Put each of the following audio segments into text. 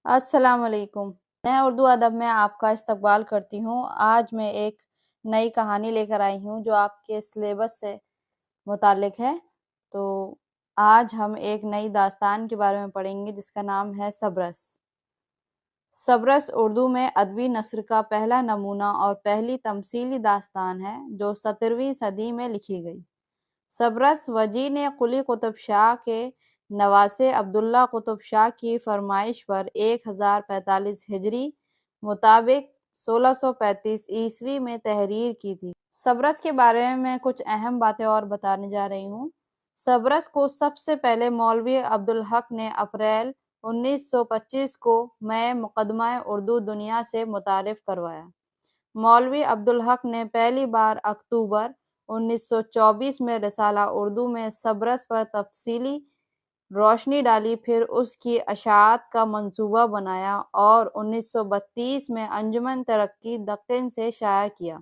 अस्सलाम वालेकुम। मैं उर्दू अदब में आपका इस्तकबाल करती हूँ। आज मैं एक नई कहानी लेकर आई हूँ जो आपके सिलेबस से मुताल्लिक़ है। तो आज हम एक नई दास्तान के बारे में पढ़ेंगे जिसका नाम है सबरस। सबरस उर्दू में अदबी नस्र का पहला नमूना और पहली तमसीली दास्तान है जो 17वीं सदी में लिखी गई। सबरस वजी ने कुली कुतुब शाह के नवासे अब्दुल्ला कुतुब शाह की फरमाइश पर 1045 हिजरी मुताबिक 1635 ईस्वी में तहरीर की थी। सबरस के बारे में कुछ अहम बातें और बताने जा रही हूँ। सबरस को सबसे पहले मौलवी अब्दुल हक ने अप्रैल 1925 को मैं मुकदमा उर्दू दुनिया से मुतारिफ करवाया। मौलवी अब्दुल हक ने पहली बार अक्टूबर 1924 में रिसाला उर्दू में सबरस पर तफसीली रोशनी डाली, फिर उसकी अशात का मंसूबा बनाया और 1932 में अंजुमन तरक्की दक्कन से शाया किया।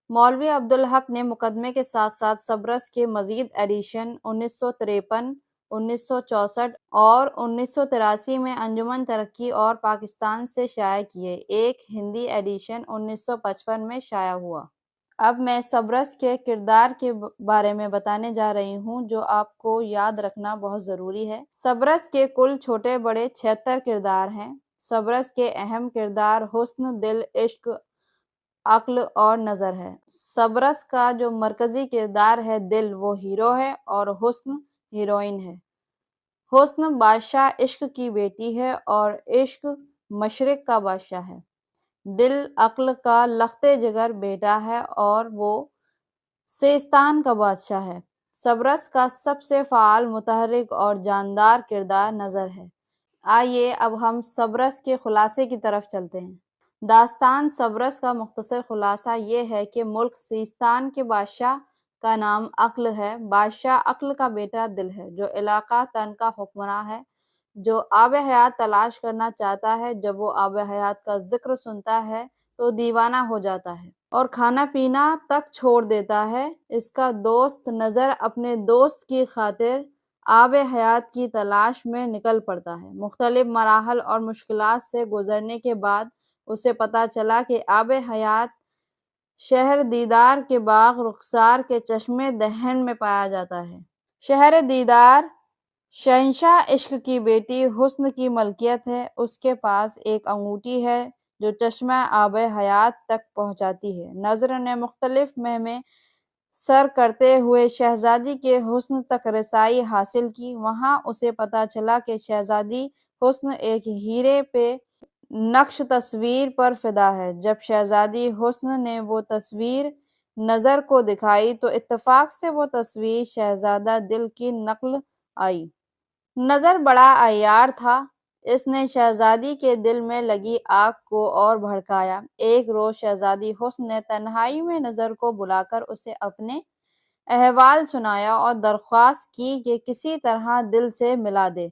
मौलवी अब्दुल हक ने मुकदमे के साथ साथ सबरस के मज़ीद एडिशन 1953, 1964 और 1983 में अंजुमन तरक्की और पाकिस्तान से शाया किए। एक हिंदी एडिशन 1955 में शाया हुआ। अब मैं सबरस के किरदार के बारे में बताने जा रही हूँ जो आपको याद रखना बहुत ज़रूरी है। सबरस के कुल छोटे बड़े 76 किरदार हैं। सबरस के अहम किरदार हुस्न, दिल, इश्क, अक्ल और नज़र है। सबरस का जो मरकज़ी किरदार है दिल, वो हीरो है और हुस्न हीरोइन है। हुस्न बादशाह इश्क की बेटी है और इश्क मशरिक का बादशाह है। दिल अक्ल का लख्ते जिगर बेटा है और वो सेस्तान का बादशाह है। सबरस का सबसे फ़ाल, मुतहर्रिक और जानदार किरदार नज़र है। आइए अब हम सबरस के खुलासे की तरफ चलते हैं। दास्तान सबरस का मुख्तसर खुलासा ये है कि मुल्क सिस्तान के बादशाह का नाम अक्ल है। बादशाह अक्ल का बेटा दिल है जो इलाका तन का हुक्मरान है, जो आब हयात तलाश करना चाहता है। जब वो आब हयात का जिक्र सुनता है तो दीवाना हो जाता है और खाना पीना तक छोड़ देता है। इसका दोस्त नज़र अपने दोस्त की खातिर आब हयात की तलाश में निकल पड़ता है। मुख्तलिफ मराहल और मुश्किलात से गुजरने के बाद उसे पता चला कि आब हयात शहर दीदार के बाग रुखसार के चश्मे दहन में पाया जाता है। शहर दीदार शहंशाह इश्क की बेटी हुस्न की मलकियत है। उसके पास एक अंगूठी है जो चश्मा आब हयात तक पहुंचाती है। नज़र ने मुख्तलिफ मुहिमें सर करते हुए शहजादी के हुस्न तक रसाई हासिल की। वहां उसे पता चला कि शहजादी हुस्न एक हीरे पे नक्श तस्वीर पर फिदा है। जब शहजादी हुस्न ने वो तस्वीर नज़र को दिखाई तो इत्तेफाक से वो तस्वीर शहजादा दिल की नकल आई। नज़र बड़ा अय्यार था। इसने शहजादी के दिल में लगी आग को और भड़काया। एक रोज़ शहजादी हुस्न ने तन्हाई में नज़र को बुलाकर उसे अपने अहवाल सुनाया और दरख्वास्त की कि किसी तरह दिल से मिला दे,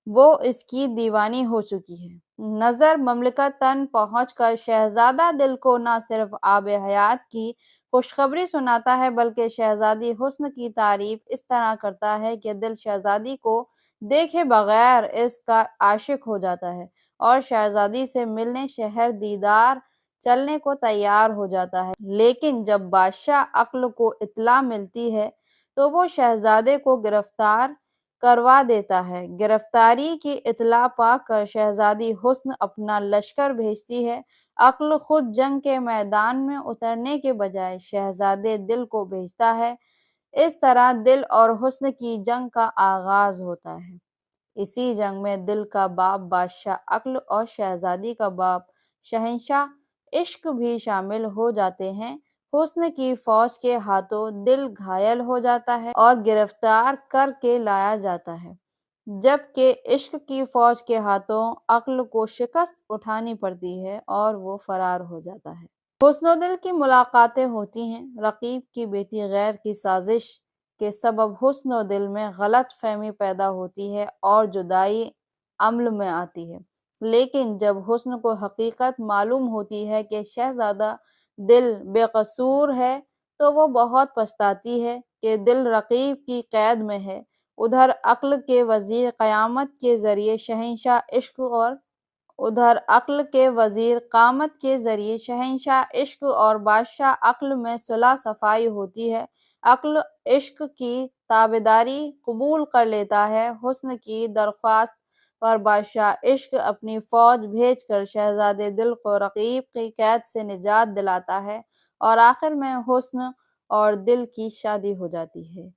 वो इसकी दीवानी हो चुकी है। नज़र ममलकतन पहुंचकर शहजादा दिल को न सिर्फ आब हयात की खुशखबरी सुनाता है बल्कि शहजादी हुस्न की तारीफ इस तरह करता है कि दिल शहजादी को देखे बगैर इसका आशिक हो जाता है और शहजादी से मिलने शहर दीदार चलने को तैयार हो जाता है। लेकिन जब बादशाह अक्ल को इत्तला मिलती है तो वो शहजादे को गिरफ्तार करवा देता है। गिरफ्तारी की इत्तला पाकर शहजादी हुस्न अपना लश्कर भेजती है। अक्ल खुद जंग के मैदान में उतरने के बजाय शहजादे दिल को भेजता है। इस तरह दिल और हुस्न की जंग का आगाज होता है। इसी जंग में दिल का बाप बादशाह अक्ल और शहजादी का बाप शहंशाह इश्क भी शामिल हो जाते हैं। हुस्न की फौज के हाथों दिल घायल हो जाता है और गिरफ्तार करके लाया जाता है, जबकि इश्क की फौज के हाथों अक्ल को शिकस्त उठानी पड़ती है और वो फरार हो जाता है। हुस्न दिल की मुलाकातें होती हैं। रकीब की बेटी गैर की साजिश के सबब हुस्न दिल में गलत फहमी पैदा होती है और जुदाई अमल में आती है। लेकिन जब हुस्न को हकीकत मालूम होती है कि शहजादा दिल बेकसूर है तो वो बहुत पछताती है कि दिल रकीब की कैद में है। उधर अक्ल के वजीर क़यामत के जरिए शहंशाह इश्क और ادھر عقل کے وزیر قامت کے ذریعے شہنشاہ عشق اور بادشاہ عقل میں صلح صفائی ہوتی ہے۔ عقل عشق کی تابعداری قبول کر لیتا ہے۔ حسن کی درخواست پر بادشاہ عشق اپنی فوج بھیج کر شہزادے دل کو رقیب کی قید سے نجات دلاتا ہے اور آخر میں حسن اور دل کی شادی ہو جاتی ہے۔